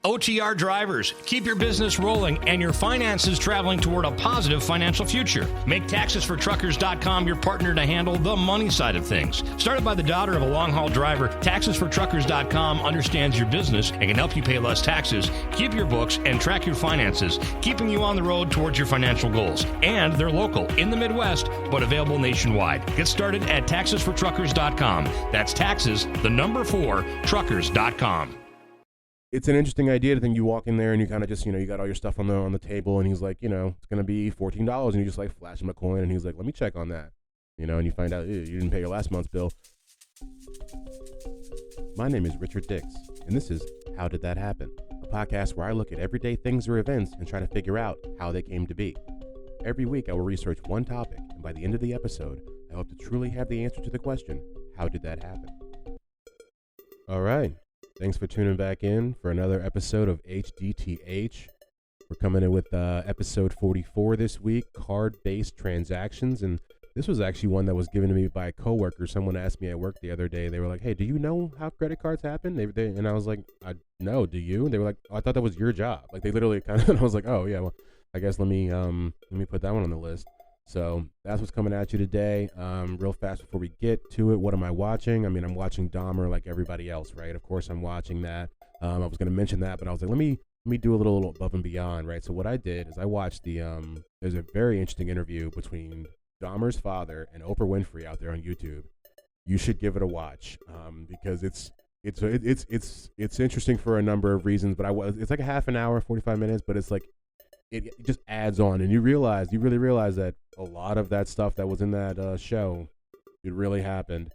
OTR Drivers, keep your business rolling and your finances traveling toward a positive financial future. Make TaxesForTruckers.com your partner to handle the money side of things. Started by the daughter of a long-haul driver, TaxesForTruckers.com understands your business and can help you pay less taxes, keep your books, and track your finances, keeping you on the road towards your financial goals. And they're local in the Midwest, but available nationwide. Get started at TaxesForTruckers.com. That's taxes, the number 4, truckers.com. It's an interesting idea to think you walk in there and you kind of just, you got all your stuff on the table and he's like, it's going to be $14 and you just like flash him a coin and he's like, let me check on that, and you find out you didn't pay your last month's bill. My name is Richard Dix and this is How Did That Happen? A podcast where I look at everyday things or events and try to figure out how they came to be. Every week I will research one topic and by the end of the episode, I hope to truly have the answer to the question, how did that happen? All right. Thanks for tuning back in for another episode of HDTH. We're coming in with episode 44 this week, card-based transactions. And this was actually one that was given to me by a coworker. Someone asked me at work the other day. They were like, hey, do you know how credit cards happen? And I was like, no, do you? And they were like, oh, I thought that was your job. Like they literally kind of, and I was like, oh yeah, well, I guess let me put that one on the list. So that's what's coming at you today. Real fast before we get to it, what am I watching? I mean, I'm watching Dahmer like everybody else, right? Of course, I'm watching that. I was going to mention that, but I was like, let me do a little above and beyond, right? So what I did is I watched there's a very interesting interview between Dahmer's father and Oprah Winfrey out there on YouTube. You should give it a watch because it's interesting for a number of reasons. But it's like a half an hour, 45 minutes, but it's like. It just adds on, and you really realize that a lot of that stuff that was in that show, it really happened.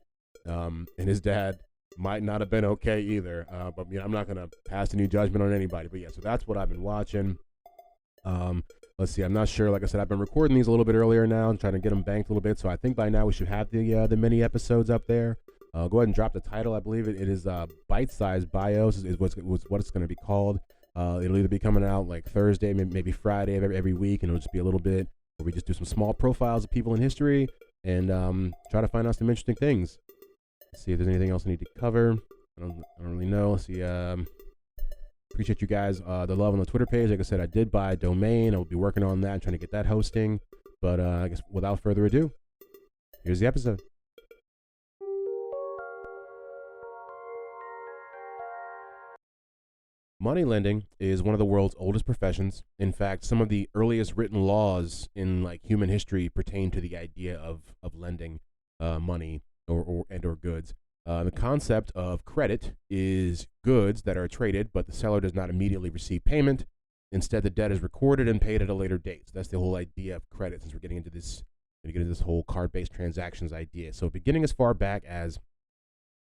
And his dad might not have been okay either. But I'm not going to pass any judgment on anybody. But yeah, so that's what I've been watching. Let's see. I'm not sure. Like I said, I've been recording these a little bit earlier now and trying to get them banked a little bit. So I think by now we should have the mini episodes up there. Go ahead and drop the title. I believe it is Bite-Sized Bios is what it's going to be called. It'll either be coming out like Thursday, maybe Friday of every week, and it'll just be a little bit where we just do some small profiles of people in history and try to find out some interesting things. Let's see if there's anything else I need to cover. I don't really know. Let's see. Appreciate you guys, the love on the Twitter page. Like I said, I did buy a domain. I will be working on that, trying to get that hosting. But I guess without further ado, here's the episode. Money lending is one of the world's oldest professions. In fact, some of the earliest written laws in like human history pertain to the idea of lending money or goods. The concept of credit is goods that are traded, but the seller does not immediately receive payment. Instead, the debt is recorded and paid at a later date. So that's the whole idea of credit. Since we're getting into this whole card-based transactions idea. So beginning as far back as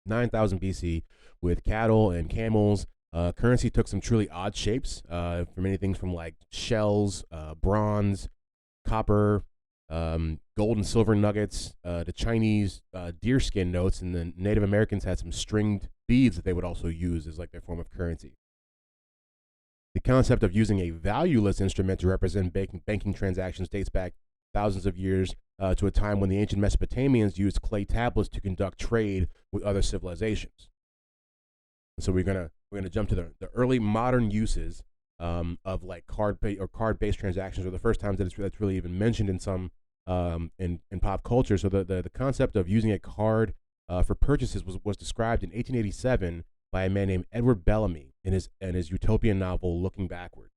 9,000 BC with cattle and camels. Currency took some truly odd shapes, from many things from like shells, bronze, copper, gold and silver nuggets, to Chinese deerskin notes, and then Native Americans had some stringed beads that they would also use as like their form of currency. The concept of using a valueless instrument to represent banking transactions dates back thousands of years to a time when the ancient Mesopotamians used clay tablets to conduct trade with other civilizations. So we're gonna jump to the early modern uses of like card-based transactions, or the first times that's really even mentioned in some in pop culture. So the concept of using a card for purchases was described in 1887 by a man named Edward Bellamy in his utopian novel Looking Backward.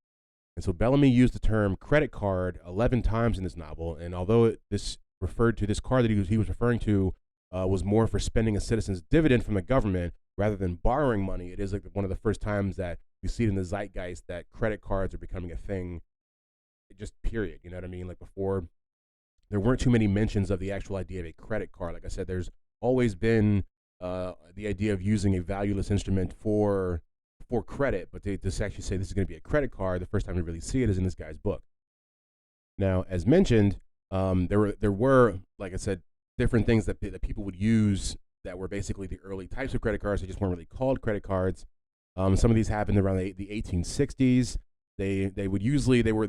And so Bellamy used the term credit card 11 times in this novel, and although this referred to this card that he was referring to was more for spending a citizen's dividend from the government rather than borrowing money, it is like one of the first times that you see it in the zeitgeist that credit cards are becoming a thing, just period. You know what I mean? Like before, there weren't too many mentions of the actual idea of a credit card. Like I said, there's always been the idea of using a valueless instrument for credit, but to actually say this is going to be a credit card, the first time we really see it is in this guy's book. Now, as mentioned, there were, like I said, different things that people would use that were basically the early types of credit cards. They just weren't really called credit cards. Some of these happened around the 1860s. They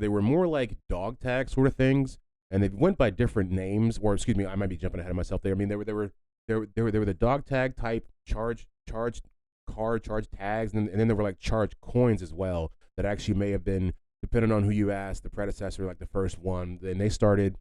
were more like dog tag sort of things, and they went by different names. Or excuse me, I might be jumping ahead of myself there. I mean, they were the dog tag type charge card charge tags, and then there were like charge coins as well that actually may have been, depending on who you ask, the predecessor, like the first one. Then they started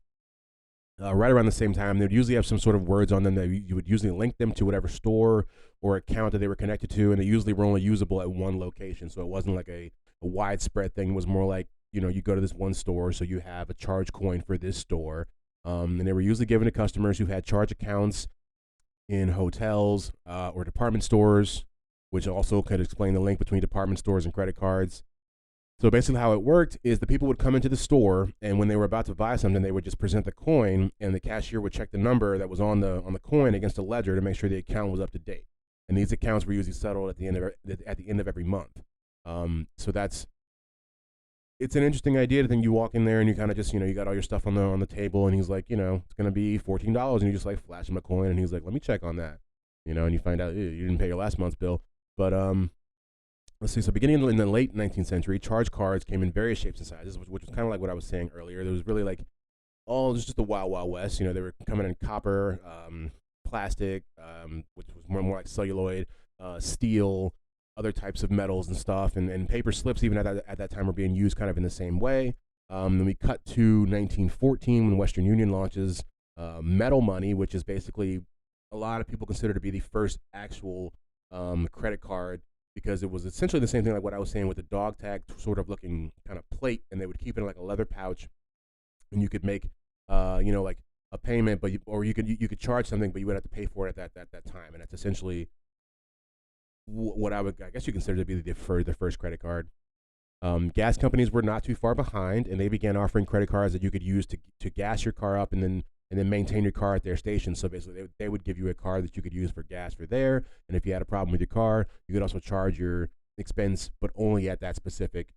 right around the same time. They would usually have some sort of words on them that you would usually link them to whatever store or account that they were connected to, and they usually were only usable at one location. So it wasn't like a widespread thing. It was more like, you go to this one store, so you have a charge coin for this store. And they were usually given to customers who had charge accounts in hotels or department stores, which also could explain the link between department stores and credit cards. So basically how it worked is the people would come into the store, and when they were about to buy something, they would just present the coin, and the cashier would check the number that was on the coin against a ledger to make sure the account was up to date. And these accounts were usually settled at the end of every month. So it's an interesting idea to think you walk in there and you kind of just, you got all your stuff on the table, and he's like, it's going to be $14, and you just like flash him a coin, and he's like, let me check on that, and you find out you didn't pay your last month's bill. But let's see. So beginning in the late 19th century, charge cards came in various shapes and sizes, which was kind of like what I was saying earlier. There was really like just the wild, wild west. They were coming in copper, plastic, which was more like celluloid, steel, other types of metals and stuff, and paper slips even at that time were being used kind of in the same way. Then we cut to 1914 when Western Union launches metal money, which is basically a lot of people consider to be the first actual credit card, because it was essentially the same thing like what I was saying with the dog tag sort of looking kind of plate, and they would keep it in like a leather pouch, and you could make like a payment, but you could charge something, but you would have to pay for it at that time, and that's essentially what I guess you consider to be the first credit card. Gas companies were not too far behind, and they began offering credit cards that you could use to gas your car up and then maintain your car at their station. So basically, they would give you a card that you could use for gas for there, and if you had a problem with your car, you could also charge your expense, but only at that specific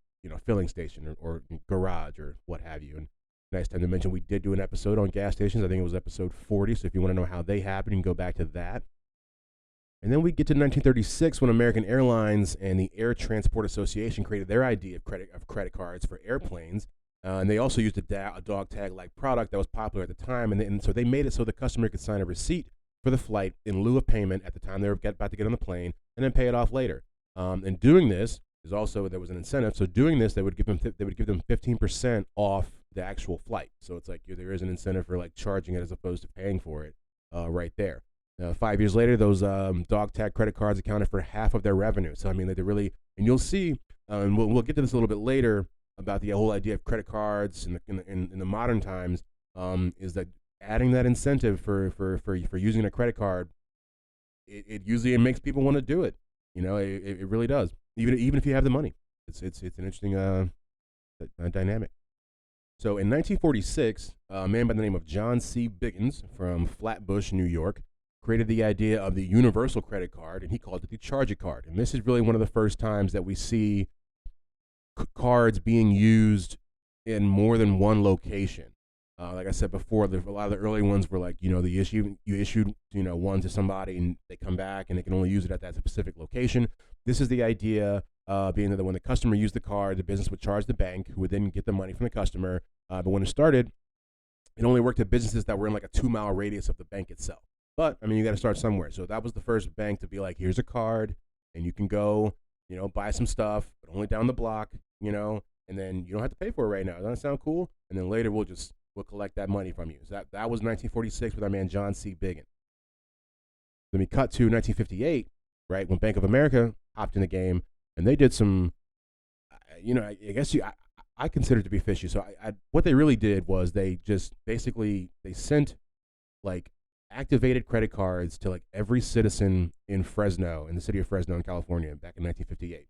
filling station or garage or what have you. And nice time to mention, we did do an episode on gas stations. I think it was episode 40. So if you want to know how they happen, you can go back to that. And then we get to 1936 when American Airlines and the Air Transport Association created their idea of credit cards for airplanes. And they also used a dog tag-like product that was popular at the time. And so they made it so the customer could sign a receipt for the flight in lieu of payment at the time they were about to get on the plane, and then pay it off later. And doing this is also, there was an incentive. So doing this, they would give them 15% off the actual flight. So it's like there is an incentive for like charging it as opposed to paying for it right there. 5 years later, those dog tag credit cards accounted for half of their revenue. So I mean, they really, and you'll see, and we'll get to this a little bit later about the whole idea of credit cards in the modern times, is that adding that incentive for using a credit card, it usually makes people want to do it. It really does. Even if you have the money, it's an interesting dynamic. So in 1946, a man by the name of John C. Biggins from Flatbush, New York, created the idea of the universal credit card, and he called it the Charge-It card. And this is really one of the first times that we see cards being used in more than one location. Like I said before, a lot of the early ones were like, you issued one to somebody, and they come back and they can only use it at that specific location. This is the idea, being that when the customer used the card, the business would charge the bank, who would then get the money from the customer. But when it started, it only worked at businesses that were in like a 2-mile radius of the bank itself. But I mean, you got to start somewhere. So that was the first bank to be like, here's a card, and you can go, buy some stuff, but only down the block, and then you don't have to pay for it right now. Doesn't that sound cool? And then later we'll collect that money from you. So that was 1946 with our man John C. Biggin. Then we cut to 1958, right, when Bank of America hopped in the game, and they did some, I guess I consider it to be fishy. So what they really did was they just basically they sent like activated credit cards to like every citizen in the city of Fresno in California back in 1958.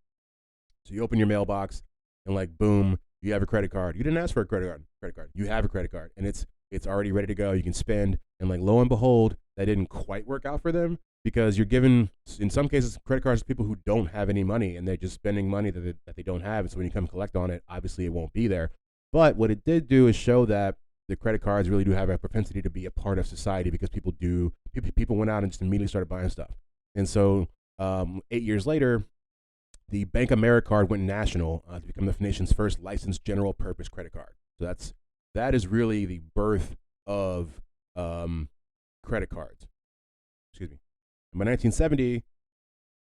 So you open your mailbox and like boom, you have a credit card. You didn't ask for a credit card. You have a credit card, and it's already ready to go. You can spend, and like lo and behold, that didn't quite work out for them, because you're giving, in some cases, credit cards to people who don't have any money, and they're just spending money that they don't have. And so when you come collect on it, obviously it won't be there. But what it did do is show that the credit cards really do have a propensity to be a part of society, because people went out and just immediately started buying stuff. And so 8 years later, the Bank AmeriCard went national to become the nation's first licensed general purpose credit card. So that is really the birth of credit cards. Excuse me. And by 1970,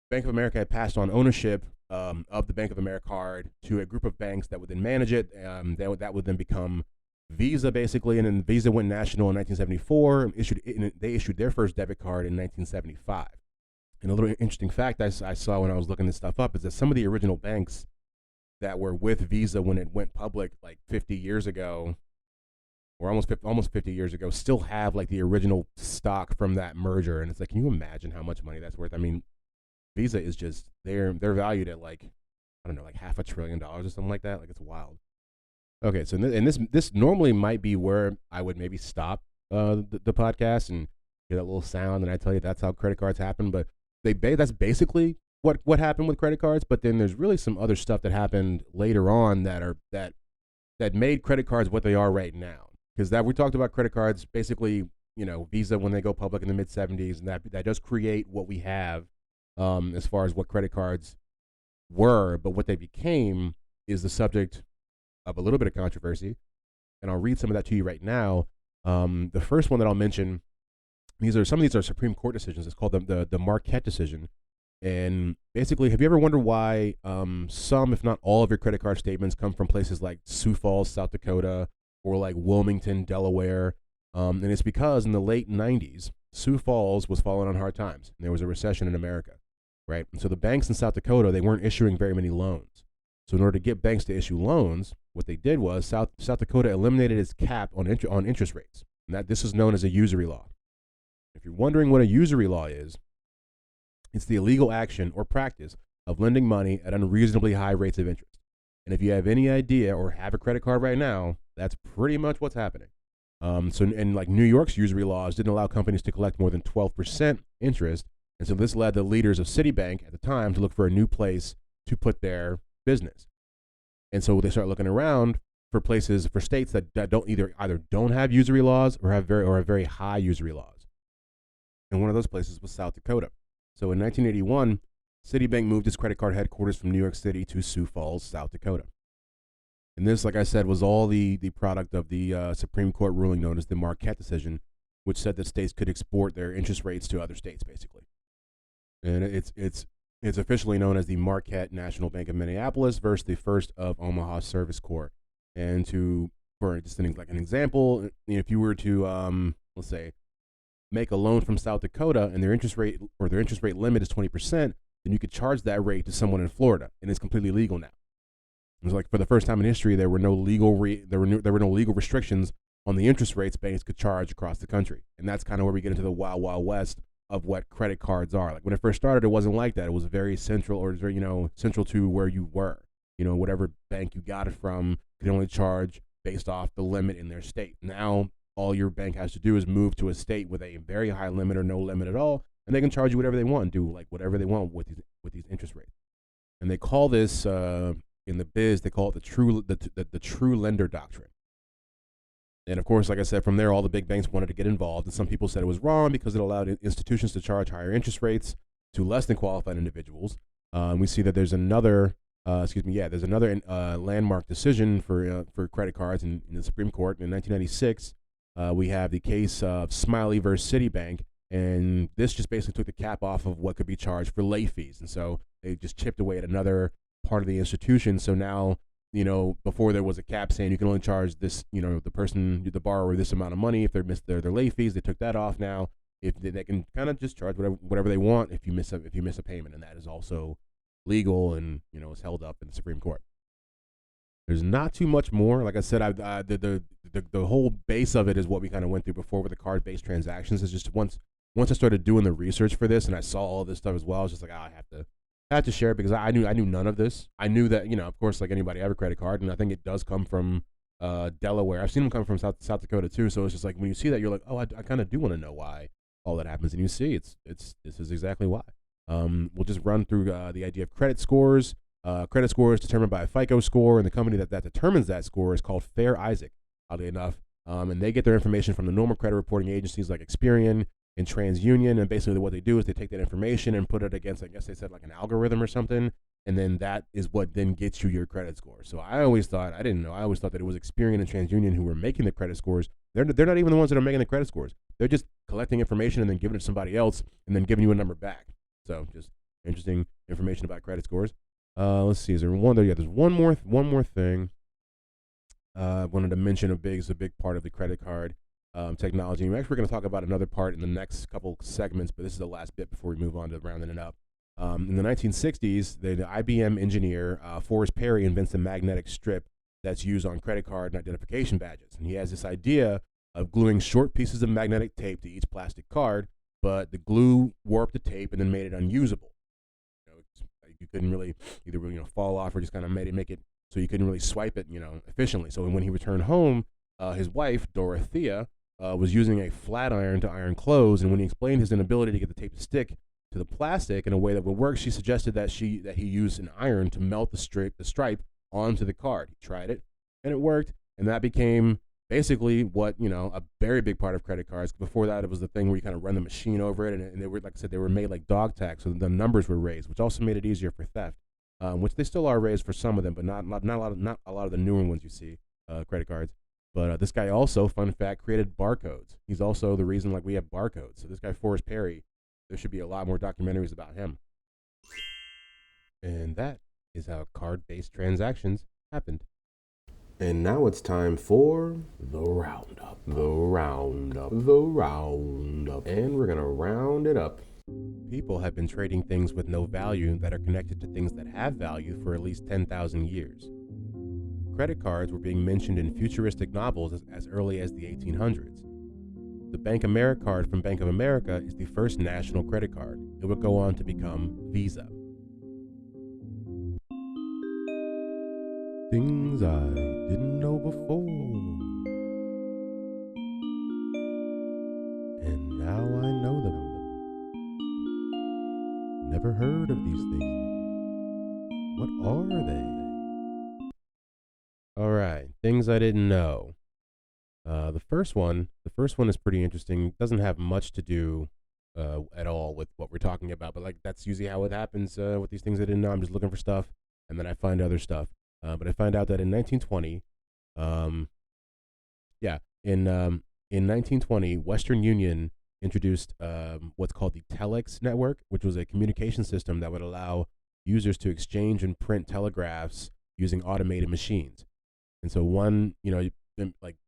Bank of America had passed on ownership of the Bank of America card to a group of banks that would then manage it. That would then become Visa, basically, and then Visa went national in 1974. They issued their first debit card in 1975. And a little interesting fact I saw when I was looking this stuff up is that some of the original banks that were with Visa when it went public, like 50 years ago, or almost 50 years ago, still have like the original stock from that merger. And it's like, can you imagine how much money that's worth? I mean, Visa is just they're valued at like, I don't know, like $500 billion or something like that. Like, it's wild. Okay, so this normally might be where I would maybe stop the podcast and get that little sound, and I tell you that's how credit cards happen. But that's basically what happened with credit cards. But then there's really some other stuff that happened later on that made credit cards what they are right now. Because we talked about credit cards, basically, Visa when they go public in the mid '70s, and that does create what we have as far as what credit cards were. But what they became is the subject of a little bit of controversy, and I'll read some of that to you right now. The first one that I'll mention, some of these are Supreme Court decisions. It's called the Marquette decision. And basically, have you ever wondered why some, if not all, of your credit card statements come from places like Sioux Falls, South Dakota, or like Wilmington, Delaware? And it's because in the late 90s, Sioux Falls was falling on hard times, and there was a recession in America, right? And so the banks in South Dakota, they weren't issuing very many loans. So in order to get banks to issue loans, what they did was South Dakota eliminated its cap on interest rates. And this is known as a usury law. If you're wondering what a usury law is, it's the illegal action or practice of lending money at unreasonably high rates of interest. And if you have any idea or have a credit card right now, that's pretty much what's happening. And like New York's usury laws didn't allow companies to collect more than 12% interest. And so this led the leaders of Citibank at the time to look for a new place to put their business. And so they start looking around for states that don't either don't have usury laws or have very high usury laws. And one of those places was South Dakota. So in 1981, Citibank moved its credit card headquarters from New York City to Sioux Falls, South Dakota. And this, like I said, was all the product of the Supreme Court ruling known as the Marquette decision, which said that states could export their interest rates to other states, basically. And it's officially known as the Marquette National Bank of Minneapolis versus the First of Omaha Service Corps. And for just an example, if you were to let's say make a loan from South Dakota and their interest rate limit is 20%, then you could charge that rate to someone in Florida, and it's completely legal now. It's like for the first time in history, there were no legal restrictions on the interest rates banks could charge across the country, and that's kind of where we get into the wild west of what credit cards are. Like when it first started, it wasn't like that. It was very central, or very central to where you were. Whatever bank you got it from could only charge based off the limit in their state. Now all your bank has to do is move to a state with a very high limit or no limit at all, and they can charge you whatever they want, do like whatever they want with these interest rates. And they call this in the biz, they call it the true lender doctrine. And of course, like I said, from there, all the big banks wanted to get involved, and some people said it was wrong because it allowed institutions to charge higher interest rates to less than qualified individuals. We see that there's another landmark decision for credit cards in the Supreme Court in 1996. We have the case of Smiley versus Citibank, and this just basically took the cap off of what could be charged for late fees, and so they just chipped away at another part of the institution. So now, before there was a cap saying you can only charge this, the borrower, this amount of money if they missed their late fees. They took that off now. If they can kind of just charge whatever they want if you miss a payment, and that is also legal and is held up in the Supreme Court. There's not too much more. Like I said, the whole base of it is what we kind of went through before with the card-based transactions. Is just once I started doing the research for this and I saw all this stuff as well, I was just like, I have to share it because I knew none of this. I knew that of course, like anybody, I have a credit card, and I think it does come from Delaware. I've seen them come from South Dakota too. So it's just like when you see that, you're like, oh, I kind of do want to know why all that happens, and you see this is exactly why. We'll just run through the idea of credit scores. Credit score is determined by a FICO score, and the company that determines that score is called Fair Isaac, oddly enough. And they get their information from the normal credit reporting agencies like Experian and TransUnion. And basically what they do is they take that information and put it against, I guess they said, like an algorithm or something. And then that is what then gets you your credit score. So I always thought that it was Experian and TransUnion who were making the credit scores. They're not even the ones that are making the credit scores. They're just collecting information and then giving it to somebody else and then giving you a number back. So just interesting information about credit scores. Let's see. Is there one there? Yeah, there's one more thing. I wanted to mention it's a big part of the credit card technology. And we're going to talk about another part in the next couple segments, but this is the last bit before we move on to rounding it up. In the 1960s, the IBM engineer Forrest Perry invents a magnetic strip that's used on credit card and identification badges. And he has this idea of gluing short pieces of magnetic tape to each plastic card, but the glue warped the tape and then made it unusable. You couldn't really either fall off or just kind of make it so you couldn't really swipe it efficiently. So when he returned home, his wife Dorothea was using a flat iron to iron clothes, and when he explained his inability to get the tape to stick to the plastic in a way that would work, she suggested that he use an iron to melt the stripe onto the card. He tried it, and it worked, and that became basically what a very big part of credit cards. Before that, it was the thing where you kind of run the machine over it, and they were, like I said, they were made like dog tags, so the numbers were raised, which also made it easier for theft. Which they still are raised for some of them, but not a lot of the newer ones you see credit cards. But this guy also, fun fact, created barcodes. He's also the reason we have barcodes. So this guy Forrest Perry, there should be a lot more documentaries about him. And that is how card-based transactions happened. And now it's time for the roundup. And we're going to round it up. People have been trading things with no value that are connected to things that have value for at least 10,000 years. Credit cards were being mentioned in futuristic novels as early as the 1800s. The Bank AmeriCard from Bank of America is the first national credit card. It would go on to become Visa. Things I didn't know before, and now I know them. Never heard of these things. What are they? All right, things I didn't know. The first one is pretty interesting. It doesn't have much to do at all with what we're talking about, but that's usually how it happens with these things I didn't know. I'm just looking for stuff, and then I find other stuff. But I find out that in 1920, in 1920, Western Union introduced what's called the Telex network, which was a communication system that would allow users to exchange and print telegraphs using automated machines. And so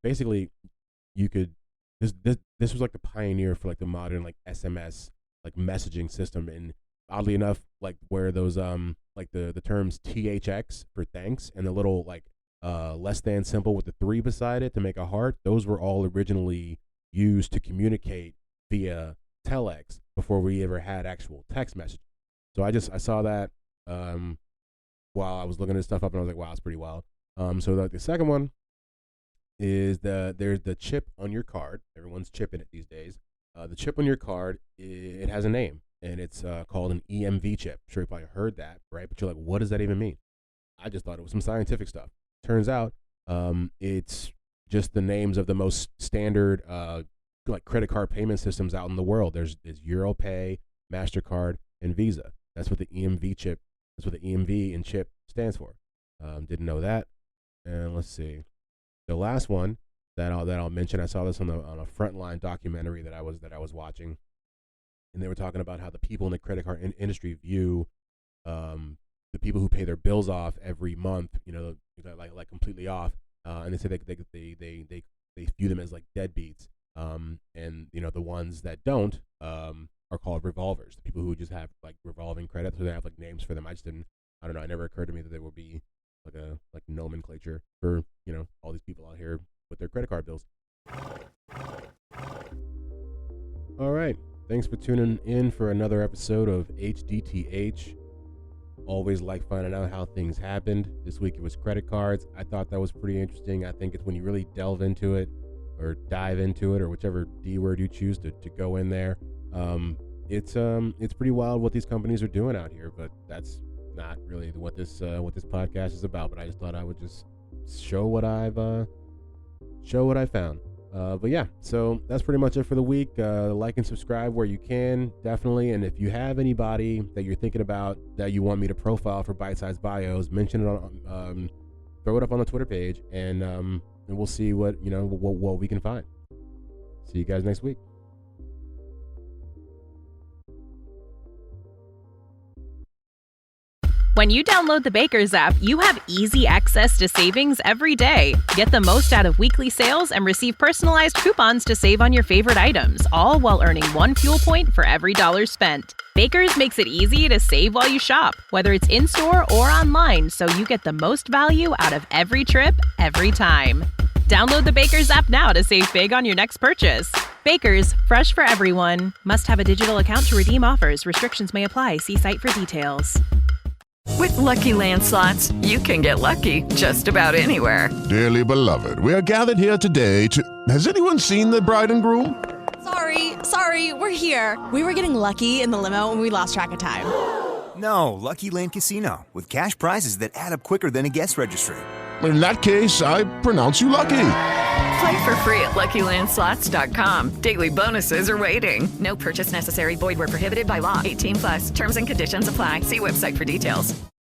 basically you could, this was like the pioneer for the modern SMS messaging system. And oddly enough, where those the terms THX for thanks and the little less than symbol with the 3 beside it to make a heart, those were all originally used to communicate via telex before we ever had actual text messaging. So I saw that while I was looking this stuff up, and I was like, wow, it's pretty wild. So the second one is there's the chip on your card. Everyone's chipping it these days. The chip on your card, it has a name, and it's called an EMV chip. I'm sure you probably heard that, right? But you're like, what does that even mean? I just thought it was some scientific stuff. Turns out it's just the names of the most standard credit card payment systems out in the world. There's Europay, MasterCard, and Visa. That's what the EMV chip. That's what the EMV and chip stands for. Didn't know that. And let's see, the last one that I'll mention. I saw this on a Frontline documentary that I was watching, and they were talking about how the people in the credit card industry view the people who pay their bills off every month, like completely off, and they say they view them as deadbeats. And the ones that don't are called revolvers. The people who just have revolving credit, so they have names for them. I don't know. It never occurred to me that there would be a nomenclature for all these people out here with their credit card bills. All right, thanks for tuning in for another episode of HDTH. Always like finding out how things happened. This week it was credit cards. I thought that was pretty interesting. I think it's when you really delve into it, or dive into it, or whichever D word you choose to go in there. It's pretty wild what these companies are doing out here, but that's not really what this podcast is about. But I just thought I would just show what I found. But yeah, so that's pretty much it for the week. Like and subscribe where you can, definitely. And if you have anybody that you're thinking about that you want me to profile for Bite Size Bios, mention it on, throw it up on the Twitter page, and we'll see what we can find. See you guys next week. When you download the Baker's app, you have easy access to savings every day. Get the most out of weekly sales and receive personalized coupons to save on your favorite items, all while earning 1 fuel point for every $1 spent. Baker's makes it easy to save while you shop, whether it's in-store or online, so you get the most value out of every trip, every time. Download the Baker's app now to save big on your next purchase. Baker's, fresh for everyone. Must have a digital account to redeem offers. Restrictions may apply. See site for details. With Lucky Land Slots, you can get lucky just about anywhere. Dearly beloved, we are gathered here today to... Has anyone seen the bride and groom? Sorry, we're here. We were getting lucky in the limo and we lost track of time. No, Lucky Land Casino, with cash prizes that add up quicker than a guest registry. In that case, I pronounce you lucky. Play for free at LuckyLandSlots.com. Daily bonuses are waiting. No purchase necessary. Void where prohibited by law. 18+. Terms and conditions apply. See website for details.